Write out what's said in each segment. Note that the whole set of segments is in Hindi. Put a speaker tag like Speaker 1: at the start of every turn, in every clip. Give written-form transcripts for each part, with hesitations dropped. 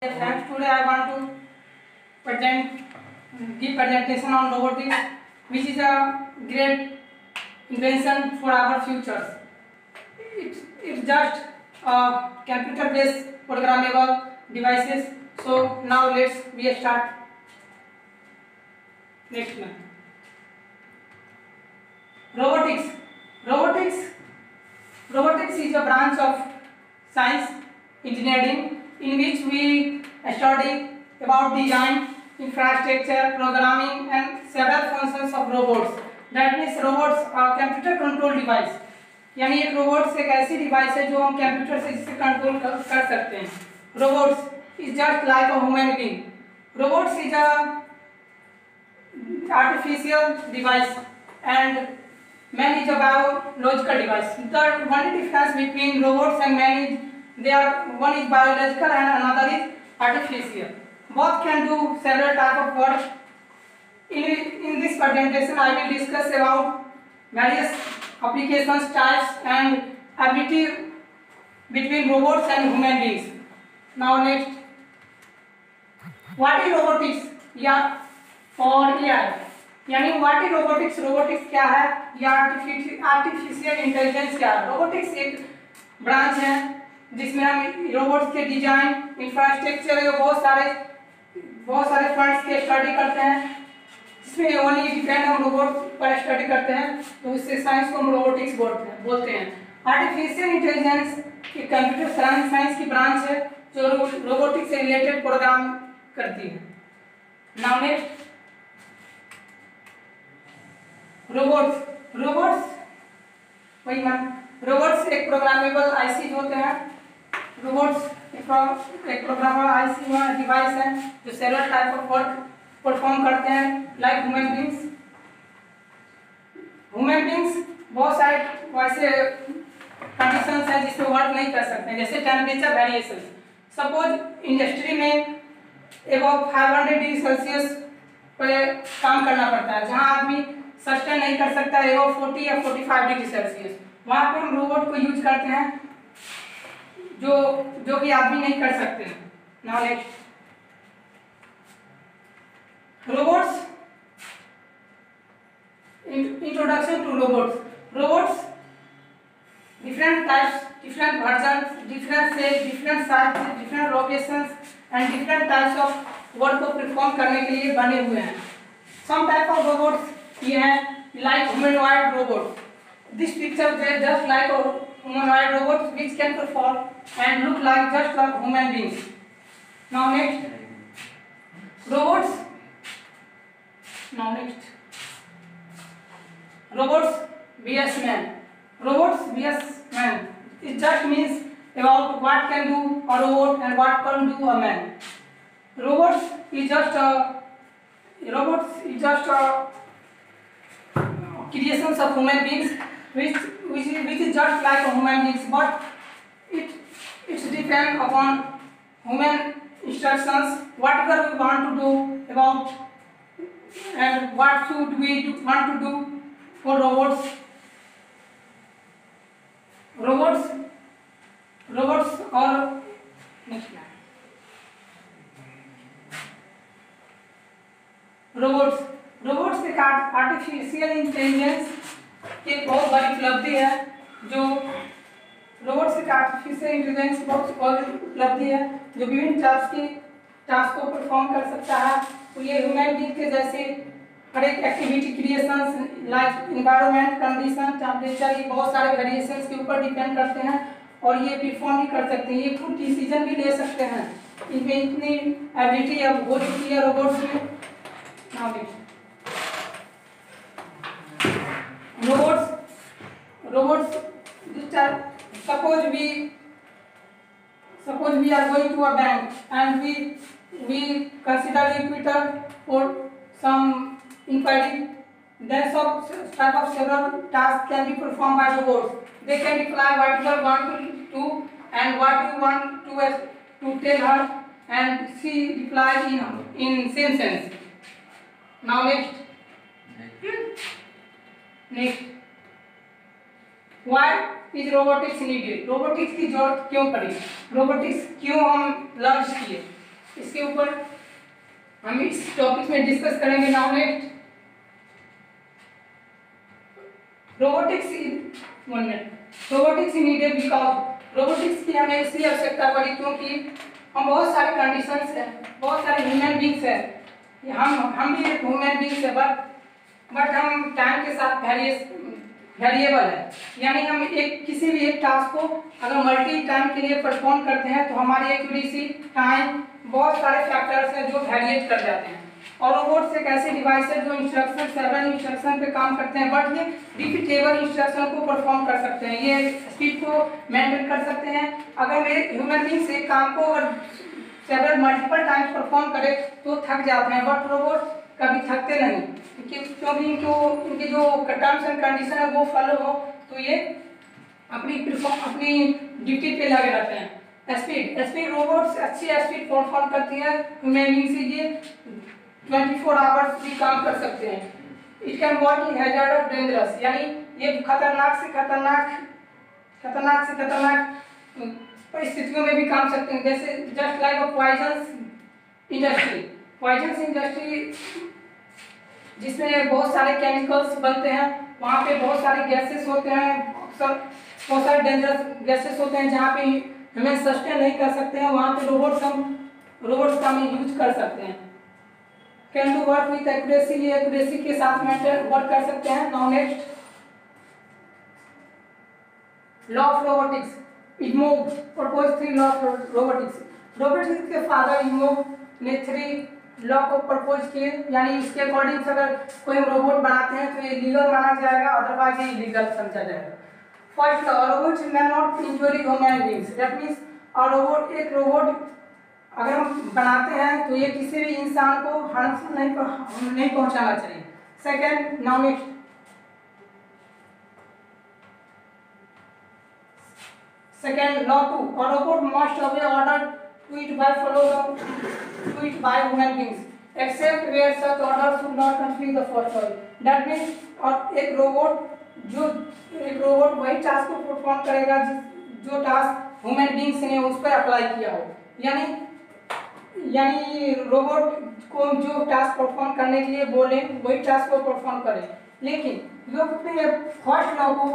Speaker 1: Friends, today I want to give presentation on robotics, which is a great invention for our futures. It's just computer-based programmable devices. So now we start. Next one. Robotics. Robotics is a branch of science engineering in which we study about design, infrastructure, programming and several functions of robots. That means robots are computer control device. यानी एक रोबोट्स एक ऐसी डिवाइस है जो हम कंप्यूटर से जिसे कंट्रोल कर सकते हैं. Robots is just like a human being. Robots is a artificial device and man is a biological device. The only difference between robots and man is one is biological and another is artificial. Both can do several type of work. In this presentation I will discuss about various applications, types and ability between robots and human beings. Now next, what is robotics? और AI यानी व्हाट इज रोबोटिक्स. रोबोटिक्स क्या है या आर्टिफिशियल इंटेलिजेंस क्या है. रोबोटिक्स एक ब्रांच है जिसमें हम रोबोट्स के डिजाइन, इंफ्रास्ट्रक्चर और बहुत सारे फंड्स के स्टडी करते हैं. इसमें ओनली डिपेंड हम रोबोट पर स्टडी करते हैं तो उससे साइंस को हम रोबोटिक्स बोलते हैं. आर्टिफिशियल इंटेलिजेंस एक कंप्यूटर साइंस की ब्रांच है जो रोबोटिक्स से रिलेटेड प्रोग्राम करती है. नाउ नेक्स्ट, रोबोट्स एक प्रोग्रामेबल आईसी होते हैं. रोबोट्स एक प्रोग्रामेबल आईसी डिवाइस है जो several type of work perform करते हैं लाइक ह्यूमन बीइंग्स. बहुत सारे वैसे कंडीशंस हैं जिसमें वर्क नहीं कर सकते हैं, जैसे टेम्परेचर वेरिएशन. सपोज इंडस्ट्री में एबव 500 डिग्री सेल्सियस पे काम करना पड़ता है जहां आदमी सस्टेन नहीं कर सकता है एबव 40 या 45 डिग्री सेल्सियस. वहां पे हम रोबोट को यूज करते हैं जो कि आदमी नहीं कर सकते हैं. Now next, robots. Introduction to robots different types, different versions, different shapes, different sizes, different locations and different types of work को perform करने के लिए बने हुए हैं. Some type of robots ये हैं like humanoid robot. This picture is just like a humanoid robot which can perform and look like just like human beings. Now next, robots. Now next, robots vs man. Robots vs man. It just means about what can do a robot and what can do a man. Robots is just creations of human beings, which is just like a human beings, but it's depend upon human instructions. Whatever we want to do about and what should we want to do for robots. Robots और नेक्स्ट रोबोट्स एक आर्टिफिशियल इंटेलिजेंस की बहुत बड़ी उपलब्धि है. जो रोबोट्स एक आर्टिफिशियल इंटेलिजेंस बहुत बड़ी उपलब्धि है जो विभिन्न टास्क को परफॉर्म कर सकता है. तो ये ह्यूमन बीइंग के जैसे हर एक activity creations like environment condition, temperature, ये बहुत सारे वेरिएशंस के ऊपर डिपेंड करते हैं और ये परफॉर्म भी कर सकते हैं. ये खुद डिसीजन भी ले सकते हैं. इनमें इतनी एबिलिटी अब हो चुकी है रोबोट्स में. Robots suppose we are going to a bank and we consider Jupyter for some inquiry. Then some type of several tasks can be performed by robots. They can reply what you want to do and what you want to tell her, and she replies in same sense. Now next, why is robotics needed? Robotics की जरूरत क्यों पड़ी? रोबोटिक्स क्यों हम लॉन्च किए? इसके ऊपर हम इस टॉपिक में डिस्कस करेंगे। Now next robotics robotics needed because robotics की हमें इसलिए आवश्यकता पड़ी क्योंकि हम बहुत सारे कंडीशंस हैं, बहुत सारे ह्यूमन बींग्स हैं, हम भी एक ह्यूमन बींग्स है, बट हम टाइम के साथ वेरिएबल है। यानी हम किसी भी एक टास्क को अगर मल्टी टाइम के लिए परफॉर्म करते हैं तो हमारी एक्यूरेसी, टाइम, बहुत सारे फैक्टर्स हैं जो वेरिएट कर जाते हैं। और रोबोट्स एक ऐसे डिवाइस है जो इंस्ट्रक्शन, सेवरल इंस्ट्रक्शन पे काम करते हैं, बट ये रिपीटेबल इंस्ट्रक्शन को परफॉर्म कर सकते हैं, ये स्पीड को मेंटेन कर सकते हैं। अगर मेरे ह्यूमन बींग्स एक काम को अगर सेवरल मल्टीपल टाइम्स परफॉर्म करे तो थक जाते हैं, बट रोबोट कभी थकते नहीं, क्योंकि इनकी जो टर्म्स एंड कंडीशन है वो फॉलो हो, तो ये अपनी ड्यूटी पे लगे रहते हैं। स्पीड रोबोट्स अच्छी स्पीड परफॉर्म करती है, ह्यूमन बींग से ये 24 आवर्स भी काम कर सकते हैं। It can work in hazard और डेंजरस, यानी ये खतरनाक से खतरनाक परिस्थितियों में भी काम करते हैं, जैसे just like a poisonous industry जिसमें बहुत सारे केमिकल्स बनते हैं, वहाँ पे बहुत सारे गैसेस होते हैं, बहुत सारे डेंजरस गैसेस होते हैं जहाँ पे हमें सस्टेन नहीं कर सकते हैं, वहाँ पे रोबोट्स का हम यूज कर सकते हैं। Can do work with accuracy, ये एक्यूरेसी के साथ मेंटेन वर्क कर सकते हैं। Now next law of robotics, इग्मो प्रपोज 3 लॉ ऑफ रोबोटिक्स के फादर इग्मो ने 3 लॉ को प्रपोज किए, यानी इसके अकॉर्डिंग अगर कोई रोबोट बनाते हैं तो ये लीगल माना जाएगा, अदरवाइज ये इलीगल समझा जाएगा। First law, robots may not injure human beings, that means एक रोबोट अगर हम बनाते हैं तो ये किसी भी इंसान को हार्मफुल नहीं पहुंचाना चाहिए। Second, now next second law 2, a robot must obey order to it by human beings except where such orders should not conflict the first law, that means और एक रोबोट वही टास्क को परफॉर्म करेगा जो टास्क ह्यूमन बींग्स ने उस पर अप्लाई किया हो, यानी रोबोट को जो टास्क परफॉर्म करने के लिए बोले वही टास्क को परफॉर्म करे, लेकिन लोग अपने फर्स्ट लॉ को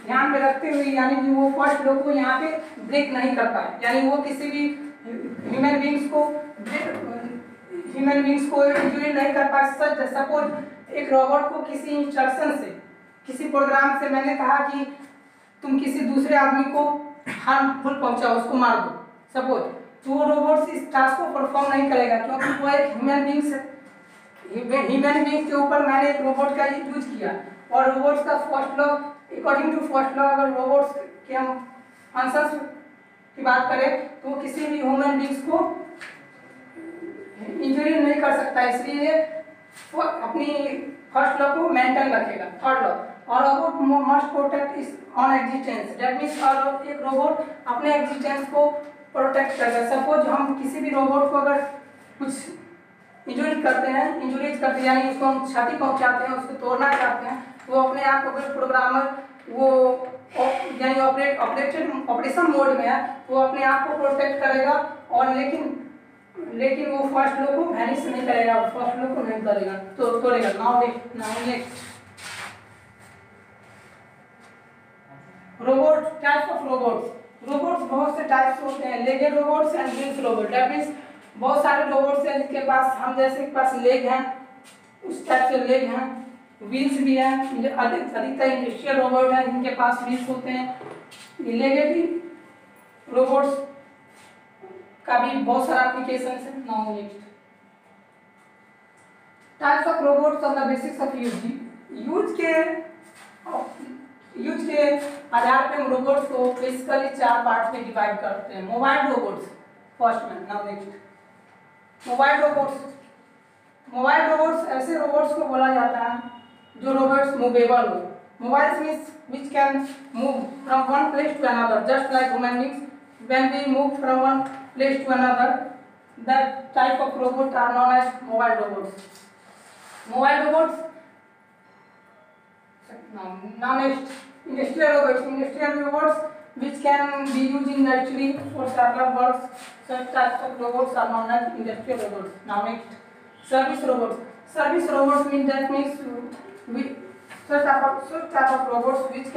Speaker 1: ध्यान में रखते हुए, यानी कि वो फर्स्ट लॉ को यहाँ पे ब्रेक नहीं कर पाए, यानी वो किसी भी ह्यूमन बींग्स को इंजरी नहीं कर पाए। सपोज एक रोबोट को किसी इंस्ट्रक्शन से, किसी प्रोग्राम से मैंने कहा कि तुम किसी दूसरे आदमी को हार्मफुल पहुंचाओ, उसको मार दो, सपोज, तो वो रोबोट इस टास्क को परफॉर्म नहीं करेगा क्योंकि वो एक ह्यूमन बींग्स है। ह्यूमन बींग्स के ऊपर मैंने एक रोबोट का यूज किया, और रोबोट्स का first law, according to first law, अगर रोबोट्स के हम आंसर्स की बात करें तो वो किसी भी ह्यूमन बींग्स को इंजरी नहीं कर सकता, इसलिए वो अपनी फर्स्ट लॉ को मेंटेन रखेगा। थर्ड लॉ, और robot must protect it's on existence, that means एक रोबोट अपने एग्जिस्टेंस को प्रोटेक्ट करेगा। सपोज हम किसी भी रोबोट को अगर कुछ इंजरीज करते हैं यानी उसको हम क्षति पहुंचाते हैं, उसको तोड़ना चाहते हैं, तो अपने आप को प्रोग्रामर वो यानी ऑपरेशन मोड में है, वो अपने आप को प्रोटेक्ट करेगा, और लेकिन वो फर्स्ट लॉ को वैनिश नहीं करेगा, फर्स्ट लॉ को नहीं करेगा, तो तोड़ेगा। Now next robot, types of robots बहुत से टाइप्स होते हैं, legged robots and wheels robot, that means बहुत सारे रोबोट्स हैं जिनके पास हम जैसे के पास लेग हैं, उस टाइप के लेग हैं, व्हील्स भी हैं, अधिकतर इंडस्ट्रियल रोबोट हैं जिनके पास व्हील्स होते हैं। लेगेड रोबोट्स का भी बहुत सारा एप्लीकेशन है। Now next types of robots on the basis of use के आधार पे हम रोबोट्स को बेसिकली 4 पार्ट में डिवाइड करते हैं। मोबाइल रोबोट्स फर्स्ट में। नाउ नेक्स्ट मोबाइल रोबोट्स ऐसे रोबोट्स को बोला जाता है जो रोबोट्स मूवेबल हो। Mobiles means which can move from one place to another just like human beings. When we move from one place to another, that type of robots are known as mobile robots. Now next industrial robots which can be used in industry for several works. Such types of robots are known as industrial robots. Now next, service robots. Service robots means we such type of robots which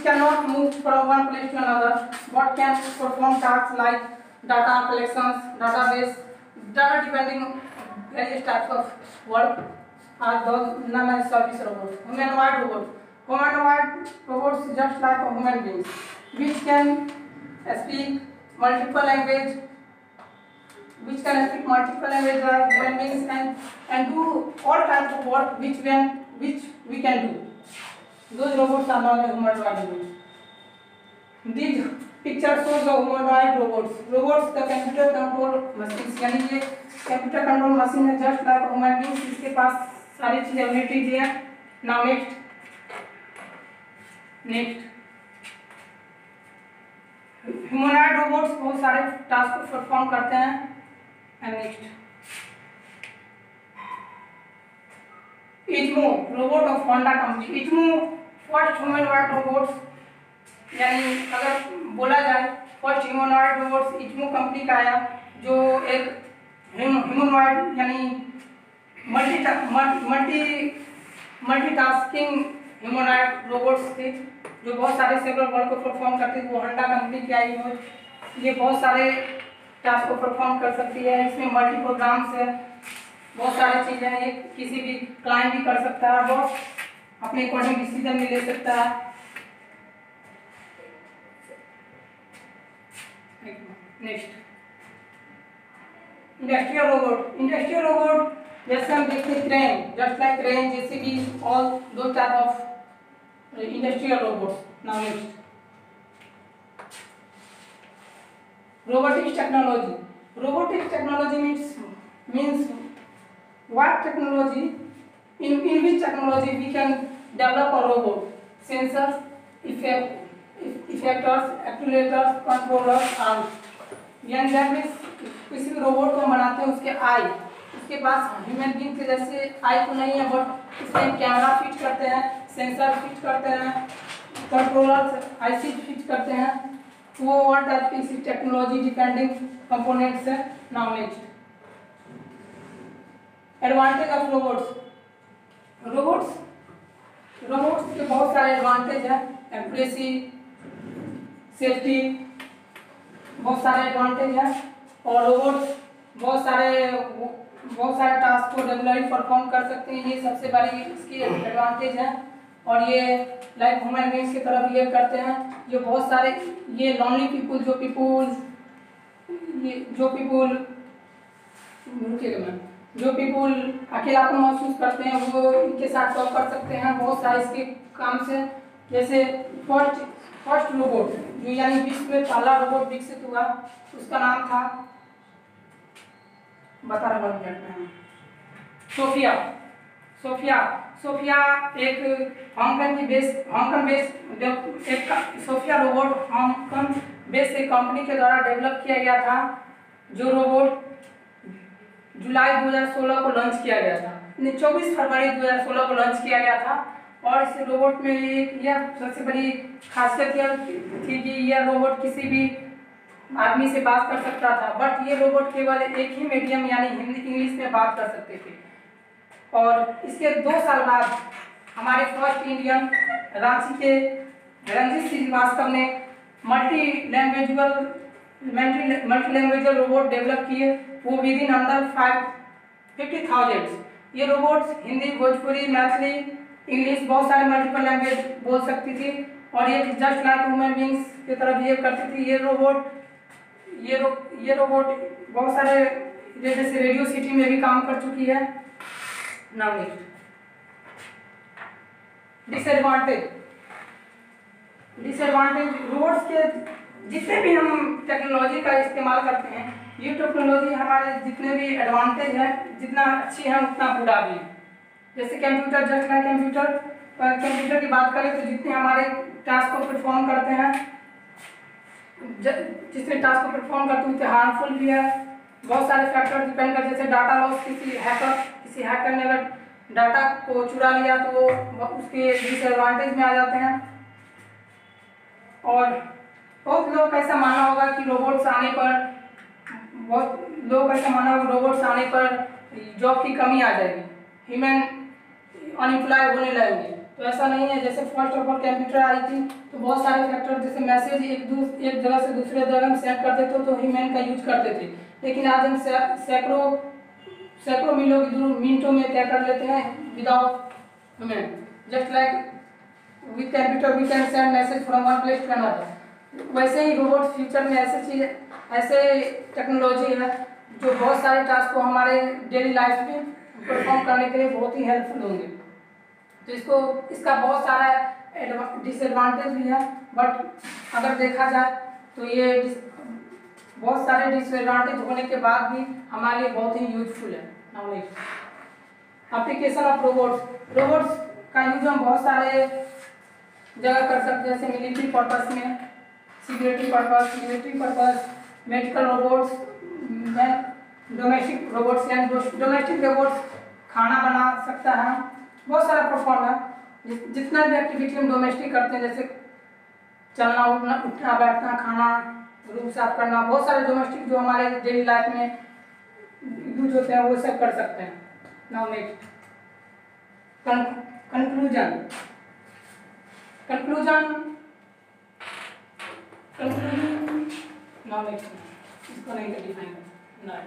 Speaker 1: cannot move from one place to another, but can perform tasks like data collections, database, data depending various types of work are those known as service robots. Humanoid robots. Humanoid robots just like human beings, which can speak multiple language, like human beings and do all kinds of work which we can do. Those robots are known as humanoid robots. These picture shows the humanoid robots. Robots the computer control machines, यानी ये कंप्यूटर कंट्रोल मशीन है जस्ट लाइक ह्यूमन बीइंग्स, इसके पास सारी चीज एबिलिटीज है. नाउ नेक्स्ट ह्यूमनॉइड रोबोट्स बहुत सारे टास्क को परफॉर्म करते हैं. And next ASIMO robot of Honda company. ASIMO first humanoid robots, यानी अगर बोला जाए first humanoid robots ASIMO company का आया, जो एक ह्यूमनॉइड यानी मल्टीटास्किंग ह्यूमनॉइड रोबोट्स थे जो बहुत सारे सेवरल वर्क को परफॉर्म करते थे. वो होंडा कंपनी की आई हो. ये बहुत सारे टास्क को परफॉर्म कर सकती है. इसमें मल्टी प्रोग्राम्स है, बहुत सारी चीज़ें हैं. ये किसी भी क्लाइंट भी कर सकता है, बहुत अपने अकॉर्डिंग डिसीजन भी ले सकता है. Next industrial robot. Industrial robot जैसे हम देखते हैं crane, just like crane, JCB, all दो type of industrial robots. Now next robotics technology. Robotics technology means what technology, in which technology we can develop a robot, sensors, effectors, actuators, controllers, arms. यानी जब किसी भी रोबोट को बनाते हैं उसके आई, उसके पास ह्यूमन बीइंग के जैसे आई तो नहीं है, बट इसमें कैमरा फिट करते हैं, सेंसर फिट करते हैं, कंट्रोलर आईसी फिट करते हैं. वो और टाइप की टेक्नोलॉजी डिपेंडिंग कंपोनेंट्स है. Now next advantage of robots. Robots के बहुत सारे एडवांटेज हैं. एक्यूरेसी, सेफ्टी, बहुत सारे एडवांटेज हैं. और रोबोट्स बहुत सारे टास्क को रेगुलरली परफॉर्म कर सकते हैं. ये सबसे बड़ी इसकी एडवांटेज है. और ये लाइक ह्यूमन बीइंग्स की तरह बिहेव करते हैं. ये बहुत सारे ये लॉनली पीपुल जो पीपुल अकेलापन महसूस करते हैं, वो इनके साथ टॉक कर सकते हैं बहुत सारे इसके काम से. जैसे फर्स्ट रोबोट जो यानी विश्व में पहला रोबोट विकसित हुआ, उसका नाम था बता रहा हूँ सोफिया एक हांगकांग बेस्ड एक सोफिया रोबोट हांगकांग बेस्ड एक कंपनी के द्वारा डेवलप किया गया था. जो रोबोट जुलाई 2016 को लॉन्च किया गया था. 24 फरवरी 2016 को लॉन्च किया गया था. और इस रोबोट में यह सबसे बड़ी खासियत यह थी कि यह रोबोट किसी भी आदमी से बात कर सकता था, बट ये रोबोट केवल एक ही मीडियम यानी हिंदी इंग्लिश में बात कर सकते थे. और इसके 2 साल बाद हमारे फर्स्ट इंडियन रांची के रंजीत श्रीवास्तव ने मल्टी लैंग्वेजल रोबोट डेवलप किए. वो विद इन अंडर 50,000. ये रोबोट्स हिंदी, भोजपुरी, मैथिली, इंग्लिश बहुत सारे मल्टीपल लैंग्वेज बोल सकती थी. और ये जस्ट लाइक ह्यूमन बीइंग्स की तरह बिहेव करती थी. ये रोबोट बहुत सारे जैसे रेडियो सिटी में भी काम कर चुकी है. Now next disadvantage. रोबोट्स के जितने भी हम टेक्नोलॉजी का इस्तेमाल करते हैं, ये टेक्नोलॉजी हमारे जितने भी एडवांटेज है, जितना अच्छी है उतना बुरा भी है. जैसे कंप्यूटर, जस्ट लाइक कंप्यूटर की बात करें तो जितने हमारे टास्क को परफॉर्म करते हैं, जितने टास्क को परफॉर्म करते हैं उतने हार्मफुल भी है. बहुत सारे फैक्टर डिपेंड करते हैं. जैसे डाटा लॉस, किसी हैकर ने अगर डाटा को चुरा लिया तो वो उसके डिसएडवांटेज में आ जाते हैं. और बहुत लोग का ऐसा मानना होगा कि रोबोट्स आने पर रोबोट्स आने पर जॉब की कमी आ जाएगी, ह्यूमन अनएम्प्लॉय होने लगेंगे। तो ऐसा नहीं है। जैसे फर्स्ट ऑफ ऑल कंप्यूटर आई थी तो बहुत सारे फैक्टर, जैसे मैसेज एक जगह से दूसरे जगह में सेंड करते थे तो ह्यूमन का यूज करते थे, लेकिन आज हम सैकड़ों मिनटों में क्या कर लेते हैं without human. Just like with computer we can send message from one place to another. वैसे ही रोबोट फ्यूचर में ऐसे टेक्नोलॉजी है जो बहुत सारे टास्क को हमारे डेली लाइफ में परफॉर्म करने के लिए बहुत ही हेल्पफुल होंगे। तो इसका बहुत सारा डिसएडवांटेज भी है, बट अगर देखा जाए तो ये बहुत सारे डिसएडवांटेज होने के बाद भी हमारे लिए बहुत ही यूजफुल है। Now next application of robots का यूज हम बहुत सारे जगह कर सकते हैं, जैसे मिलिट्री पर्पस में, security purpose, medical robots, domestic robots खाना बना सकता है। बहुत सारा परफॉर्म है। जितना भी एक्टिविटी हम डोमेस्टिक करते हैं, जैसे चलना उठना बैठना, खाना, रूम साफ करना, बहुत सारे डोमेस्टिक जो हमारे डेली लाइफ में यूज होते हैं वो सब कर सकते हैं। Now next conclusion now next इसको नहीं डिफाइन करना है।